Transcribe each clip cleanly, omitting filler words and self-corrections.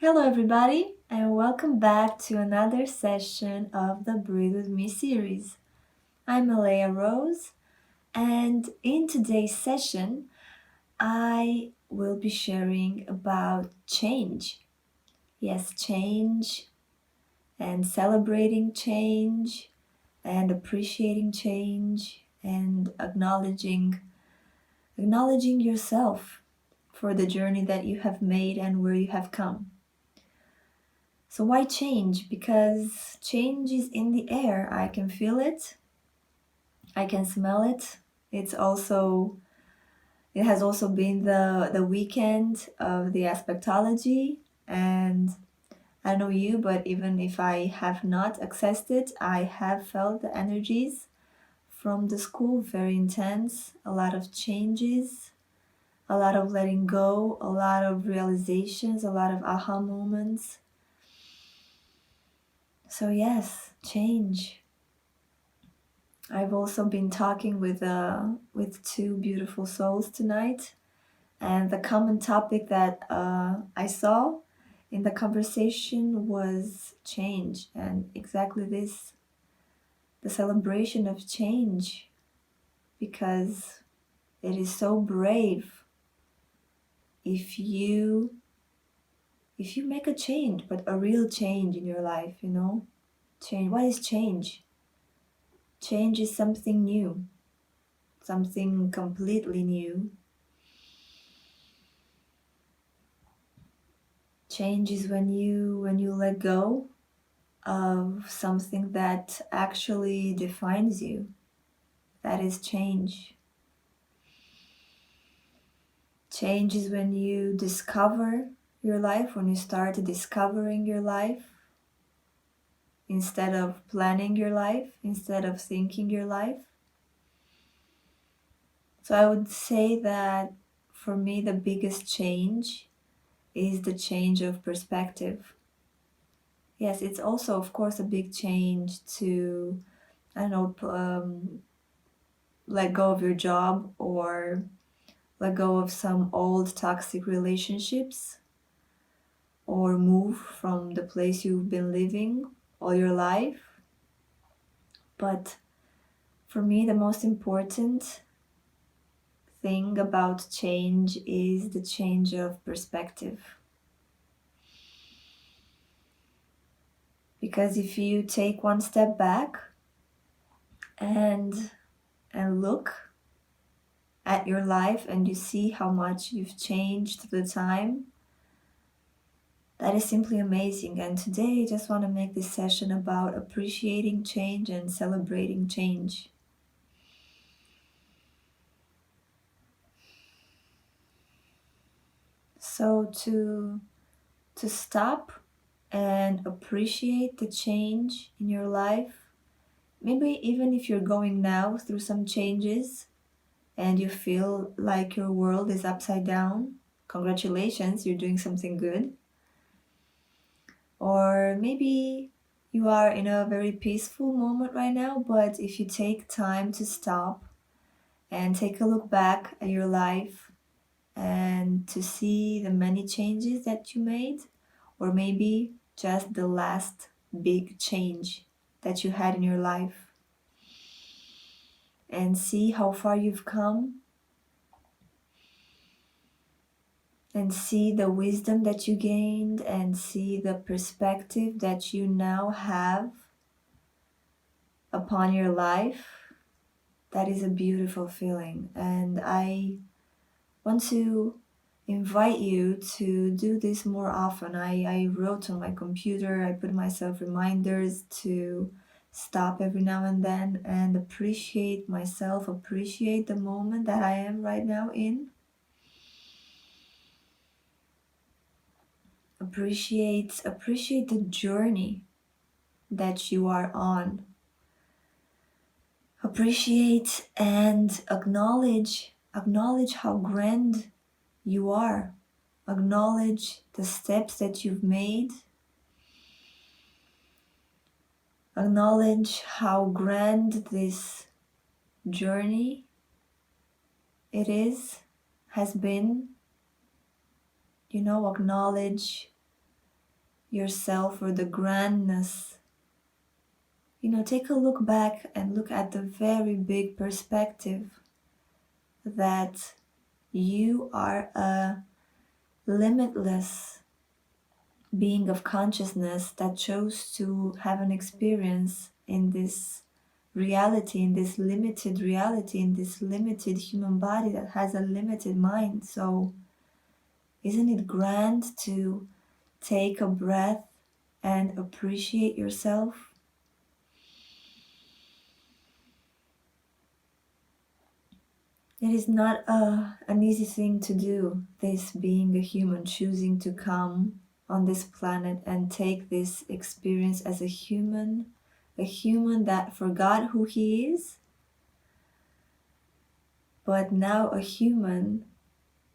Hello, everybody, and welcome back to another session of the Breathe With Me series. I'm Alea Rose, and in today's session, I will be sharing about change. Yes, change, and celebrating change, and appreciating change, and acknowledging yourself for the journey that you have made and where you have come. So why change? Because change is in the air. I can feel it. I can smell it. It has also been the weekend of the aspectology, and I don't know you, but even if I have not accessed it, I have felt the energies from the school very intense, a lot of changes, a lot of letting go, a lot of realizations, a lot of aha moments. So yes, change. I've also been talking with two beautiful souls tonight, and the common topic that I saw in the conversation was change, and exactly this, the celebration of change, because it is so brave if you make a change, but a real change in your life. Change. What is change? Change is something new, something completely new. Change is when you let go of something that actually defines you. That is change. Change is when you discover your life, when you start discovering your life instead of planning your life, instead of thinking your life. So I would say that for me, the biggest change is the change of perspective. Yes, it's also, of course, a big change to, I don't know, let go of your job or let go of some old toxic relationships or move from the place you've been living all your life. But for me, the most important thing about change is the change of perspective. Because if you take one step back and look at your life and you see how much you've changed through the time, that is simply amazing. And today I just want to make this session about appreciating change and celebrating change. So to stop and appreciate the change in your life, maybe even if you're going now through some changes and you feel like your world is upside down, congratulations, you're doing something good. Or maybe you are in a very peaceful moment right now, but if you take time to stop and take a look back at your life and to see the many changes that you made, or maybe just the last big change that you had in your life, and see how far you've come, and see the wisdom that you gained, and see the perspective that you now have upon your life. That is a beautiful feeling, and I want to invite you to do this more often. I wrote on my computer, I put myself reminders to stop every now and then and appreciate myself, appreciate the moment that I am right now in. Appreciate the journey that you are on. Appreciate and acknowledge how grand you are. Acknowledge the steps that you've made. Acknowledge how grand this journey has been. Acknowledge yourself or the grandness. Take a look back and look at the very big perspective that you are a limitless being of consciousness that chose to have an experience in this reality, in this limited reality, in this limited human body that has a limited mind. So, isn't it grand to take a breath and appreciate yourself? It is not an easy thing to do, this being a human, choosing to come on this planet and take this experience as a human that forgot who he is, but now a human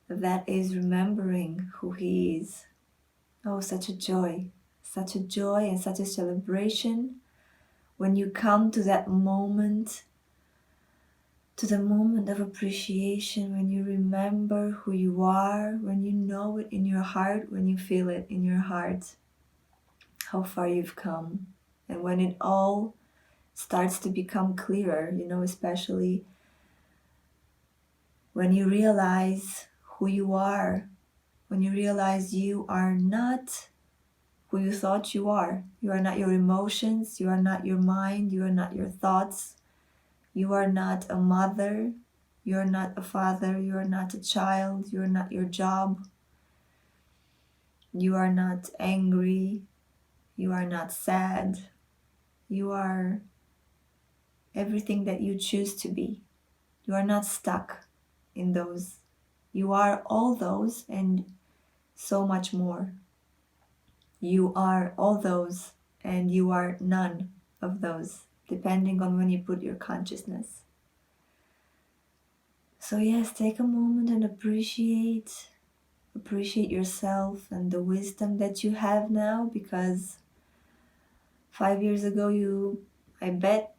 that is remembering who he is. Oh, such a joy and such a celebration when you come to that moment, to the moment of appreciation, when you remember who you are, when you know it in your heart, when you feel it in your heart, how far you've come. And when it all starts to become clearer, especially when you realize who you are, when you realize you are not who you thought you are. You are not your emotions, you are not your mind, you are not your thoughts, you are not a mother, you are not a father, you are not a child, you are not your job, you are not angry, you are not sad, you are everything that you choose to be. You are not stuck in those. You are all those and so much more. You are all those and you are none of those, depending on when you put your consciousness. So yes, take a moment and appreciate yourself and the wisdom that you have now, because 5 years ago I bet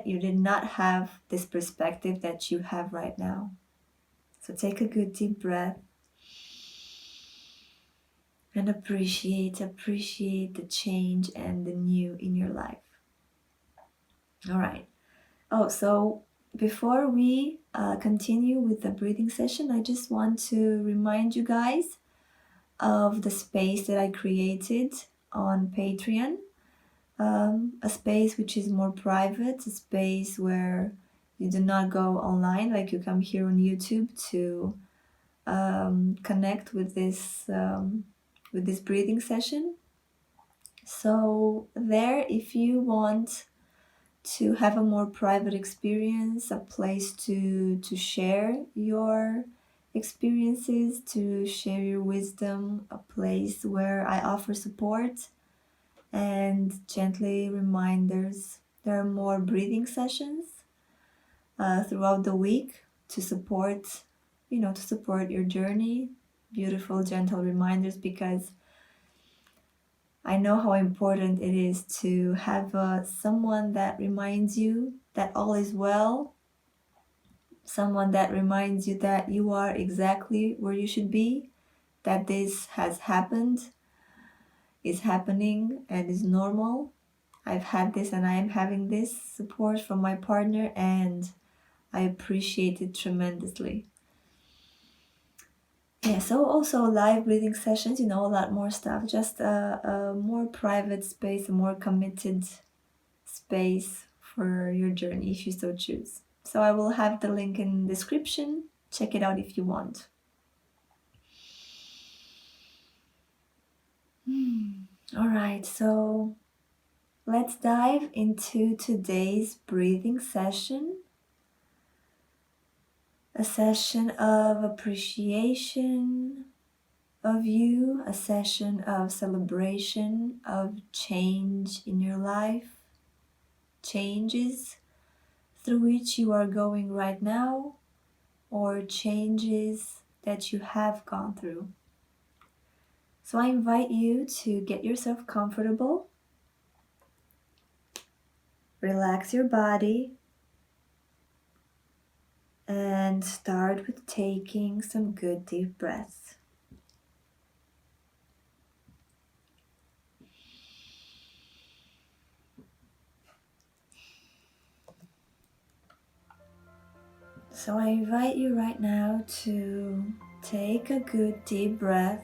you did not have this perspective that you have right now. So take a good deep breath and appreciate the change and the new in your life. All right. Oh, so before we continue with the breathing session, I just want to remind you guys of the space that I created on Patreon. A space which is more private, a space where you do not go online, like you come here on YouTube to connect with this breathing session. So there, if you want to have a more private experience, a place to share your experiences, to share your wisdom, a place where I offer support and gently reminders. There are more breathing sessions throughout the week to support your journey. Beautiful, gentle reminders, because I know how important it is to have someone that reminds you that all is well, someone that reminds you that you are exactly where you should be, that this has happened, is happening, and is normal. I've had this and I am having this support from my partner, and I appreciate it tremendously. Yeah, so also live breathing sessions, a lot more stuff, just a more private space, a more committed space for your journey if you so choose. So I will have the link in the description. Check it out if you want. All right, so let's dive into today's breathing session. A session of appreciation of you, a session of celebration of change in your life, changes through which you are going right now, or changes that you have gone through. So I invite you to get yourself comfortable, relax your body, and start with taking some good deep breaths. So I invite you right now to take a good deep breath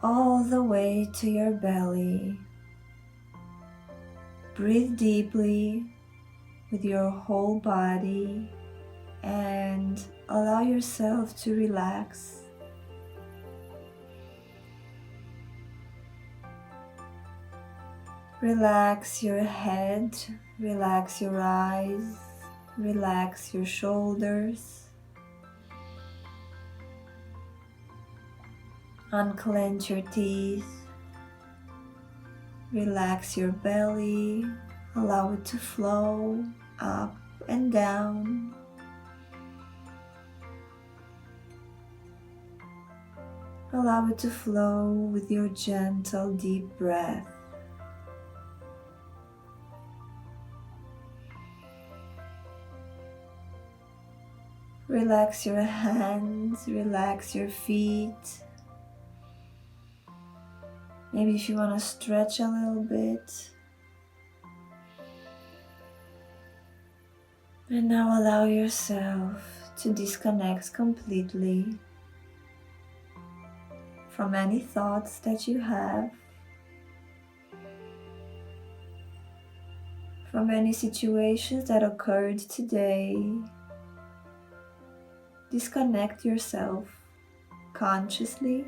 all the way to your belly. Breathe deeply with your whole body and allow yourself to relax. Relax your head, relax your eyes, relax your shoulders. Unclench your teeth. Relax your belly. Allow it to flow up and down. Allow it to flow with your gentle, deep breath. Relax your hands, relax your feet. Maybe if you want to stretch a little bit. And now allow yourself to disconnect completely from any thoughts that you have, from any situations that occurred today. Disconnect yourself consciously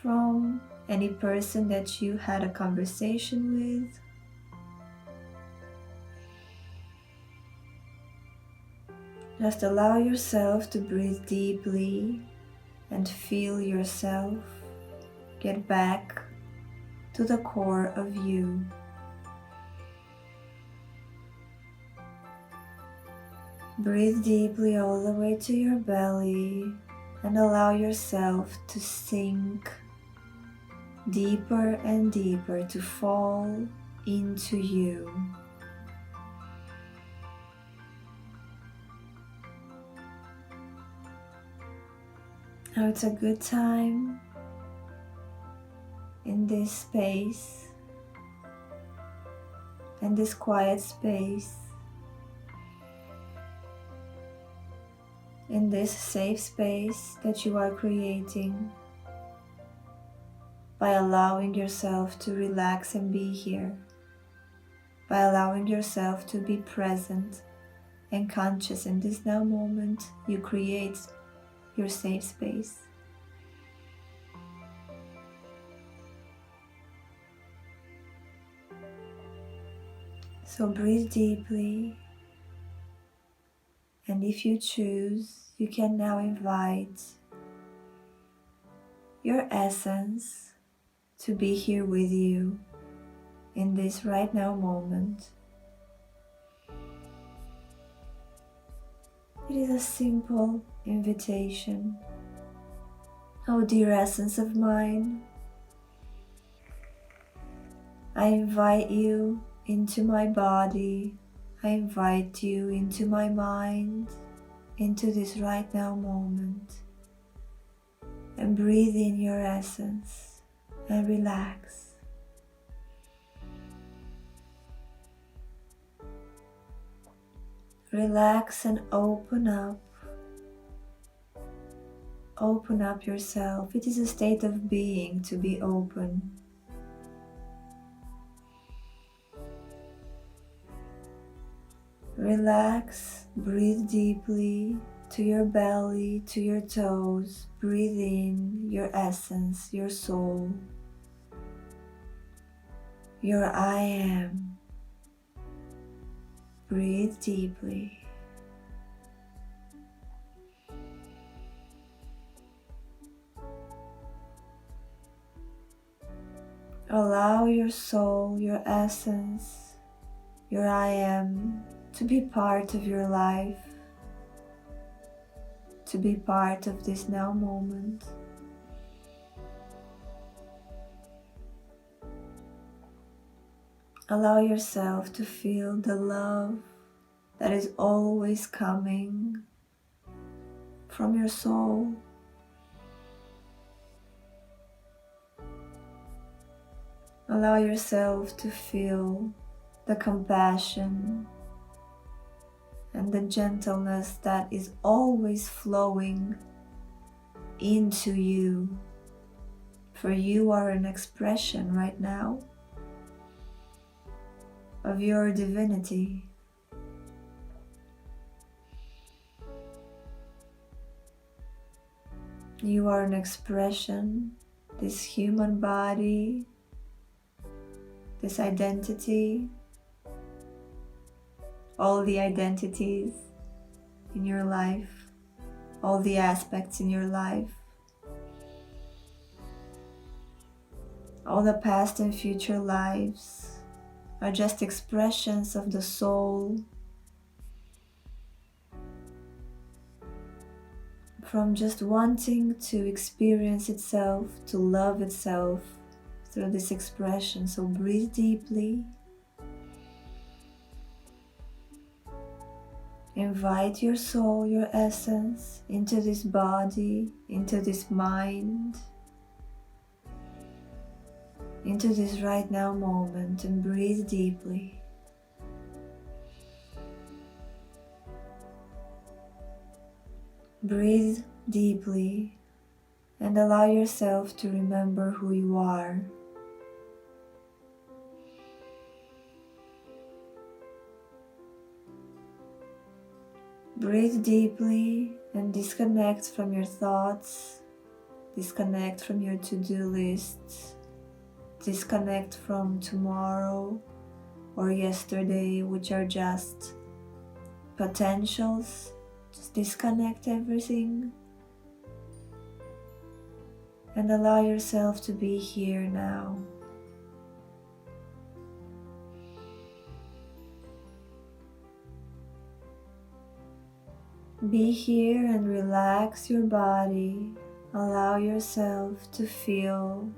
from any person that you had a conversation with. Just allow yourself to breathe deeply and feel yourself get back to the core of you. Breathe deeply all the way to your belly and allow yourself to sink deeper and deeper, to fall into you. Now it's a good time in this space, in this quiet space, in this safe space that you are creating by allowing yourself to relax and be here, by allowing yourself to be present and conscious in this now moment. You create your safe space. So breathe deeply, and if you choose, you can now invite your essence to be here with you in this right now moment. It is a simple invitation. Oh dear essence of mine, I invite you into my body. I invite you into my mind, into this right now moment. And breathe in your essence and relax. Relax and open up. Open up yourself. It is a state of being to be open. Relax, breathe deeply to your belly, to your toes. Breathe in your essence, your soul, your I am. Breathe deeply. Allow your soul, your essence, your I am to be part of your life, to be part of this now moment. Allow yourself to feel the love that is always coming from your soul. Allow yourself to feel the compassion, and the gentleness that is always flowing into you. For you are an expression right now of your divinity. You are an expression, this human body, this identity, all the identities in your life, all the aspects in your life, all the past and future lives are just expressions of the soul from just wanting to experience itself, to love itself through this expression. So breathe deeply. Invite your soul, your essence, into this body, into this mind, into this right now moment, and breathe deeply. Breathe deeply and allow yourself to remember who you are. Breathe deeply and disconnect from your thoughts, disconnect from your to-do lists, disconnect from tomorrow or yesterday, which are just potentials. Just disconnect everything and allow yourself to be here now. Be here and relax your body. Allow yourself to feel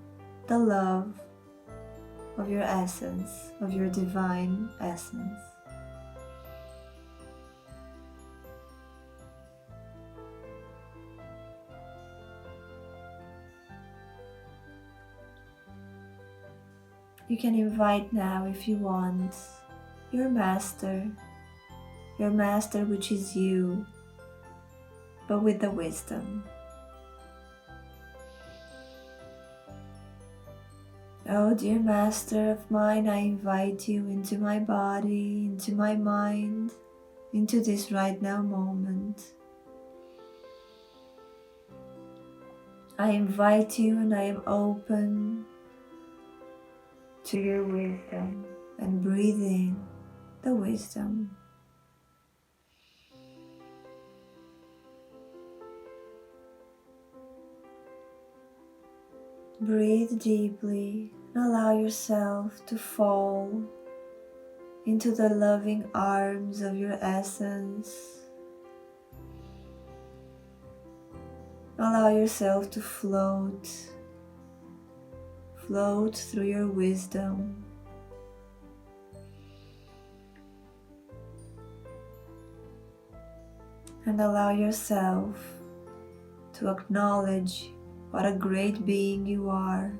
the love of your essence, of your divine essence. You can invite now, if you want, your master which is you, but with the wisdom. Oh, dear Master of mine, I invite you into my body, into my mind, into this right now moment. I invite you and I am open to your wisdom, and breathe in the wisdom. Breathe deeply and allow yourself to fall into the loving arms of your essence. Allow yourself to float through your wisdom. And allow yourself to acknowledge what a great being you are.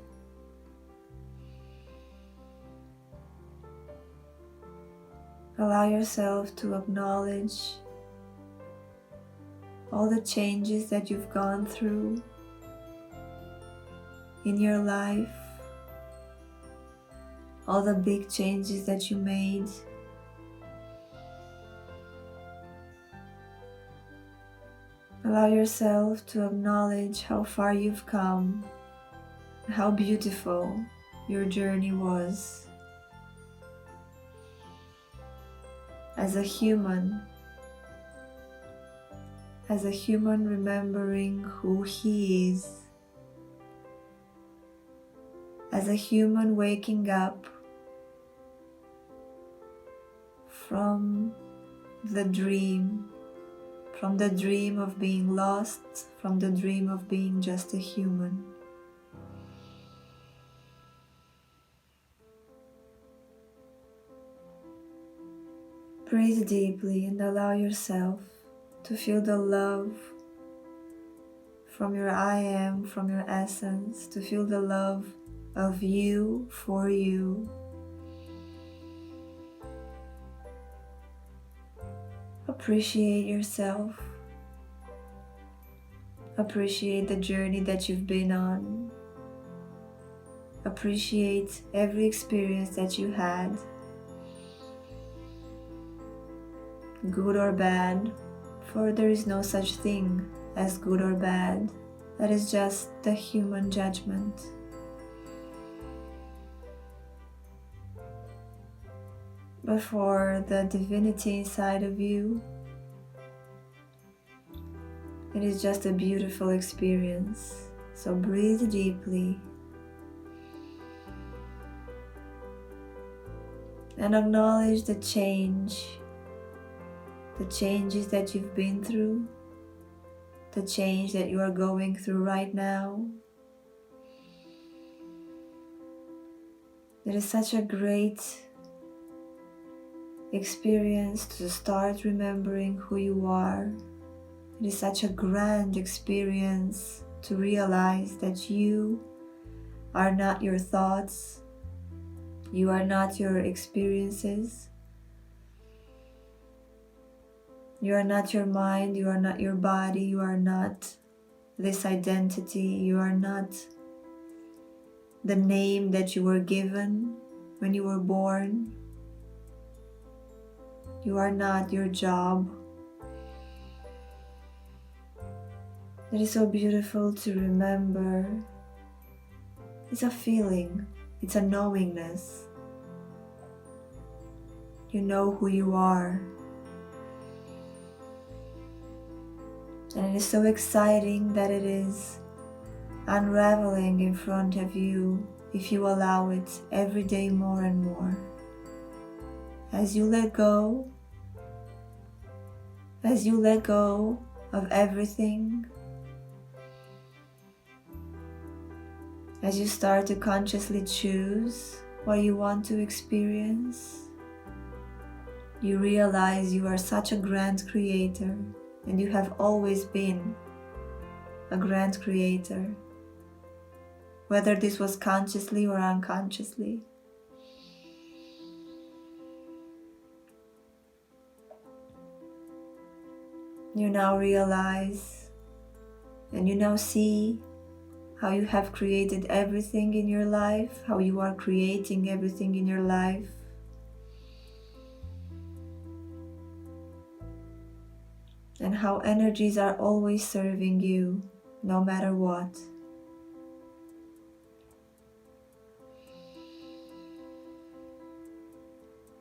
Allow yourself to acknowledge all the changes that you've gone through in your life, all the big changes that you made. Allow yourself to acknowledge how far you've come, how beautiful your journey was. As a human remembering who he is, as a human waking up from the dream of being lost, from the dream of being just a human. Breathe deeply and allow yourself to feel the love from your I am, from your essence, to feel the love of you for you. Appreciate yourself. Appreciate the journey that you've been on. Appreciate every experience that you had, good or bad, for there is no such thing as good or bad. That is just the human judgment. But for the divinity inside of you, it is just a beautiful experience. So breathe deeply and acknowledge the changes that you've been through, the change that you are going through right now. It is such a great experience to start remembering who you are. It is such a grand experience to realize that you are not your thoughts, you are not your experiences, you are not your mind, you are not your body, you are not this identity, you are not the name that you were given when you were born, you are not your job. It is so beautiful to remember. It's a feeling, it's a knowingness. You know who you are. And it is so exciting that it is unraveling in front of you if you allow it every day more and more. As you let go of everything, as you start to consciously choose what you want to experience, you realize you are such a grand creator, and you have always been a grand creator, whether this was consciously or unconsciously. You now realize and you now see how you have created everything in your life, how you are creating everything in your life. And how energies are always serving you, no matter what.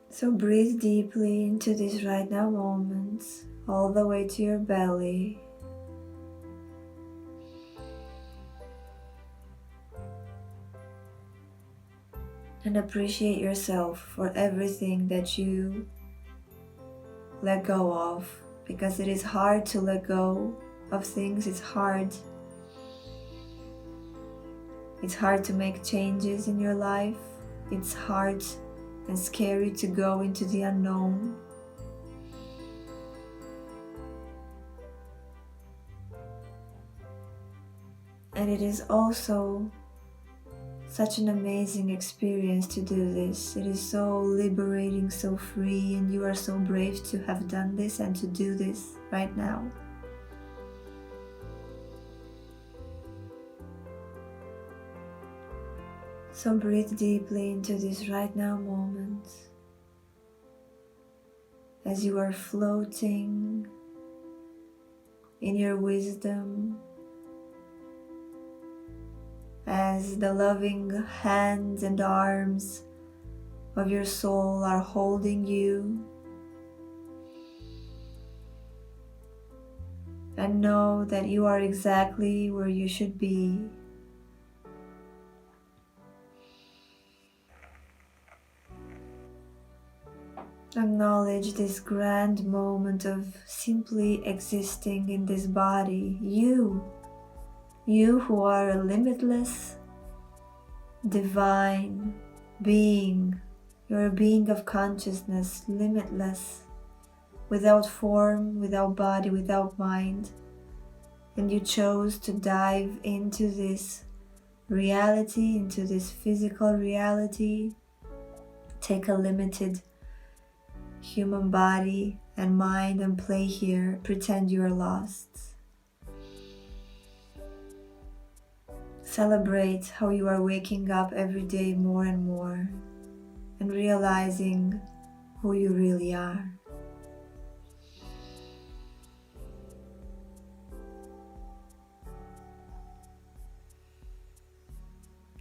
So breathe deeply into this right now moment, all the way to your belly. And appreciate yourself for everything that you let go of, because it is hard to let go of things. It's hard to make changes in your life. It's hard and scary to go into the unknown. And it is also such an amazing experience to do this. It is so liberating, so free, and you are so brave to have done this and to do this right now. So breathe deeply into this right now moment as you are floating in your wisdom, as the loving hands and arms of your soul are holding you. And know that you are exactly where you should be. Acknowledge this grand moment of simply existing in this body. You who are a limitless, divine being. You're a being of consciousness, limitless, without form, without body, without mind. And you chose to dive into this reality, into this physical reality, take a limited human body and mind and play here. Pretend you are lost. Celebrate how you are waking up every day more and more and realizing who you really are.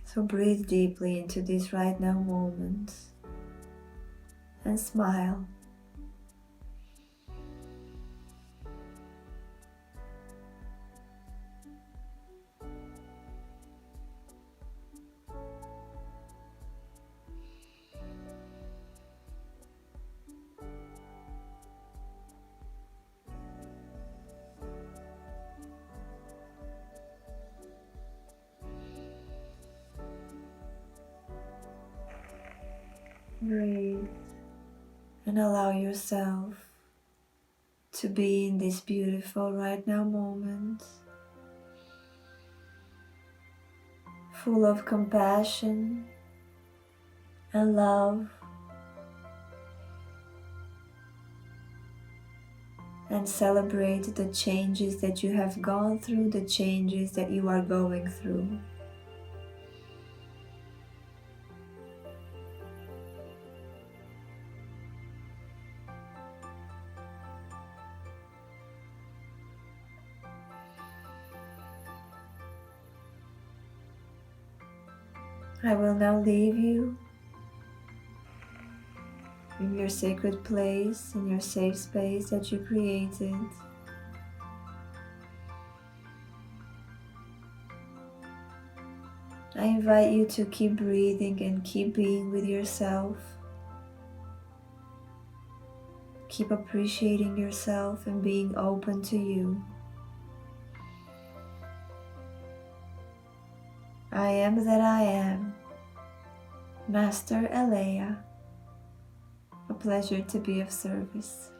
So breathe deeply into this right now moment and smile. Breathe and allow yourself to be in this beautiful right now moment, full of compassion and love, and celebrate the changes that you have gone through, the changes that you are going through. I will now leave you in your sacred place, in your safe space that you created. I invite you to keep breathing and keep being with yourself. Keep appreciating yourself and being open to you. I am that I am, Master Alea. A pleasure to be of service.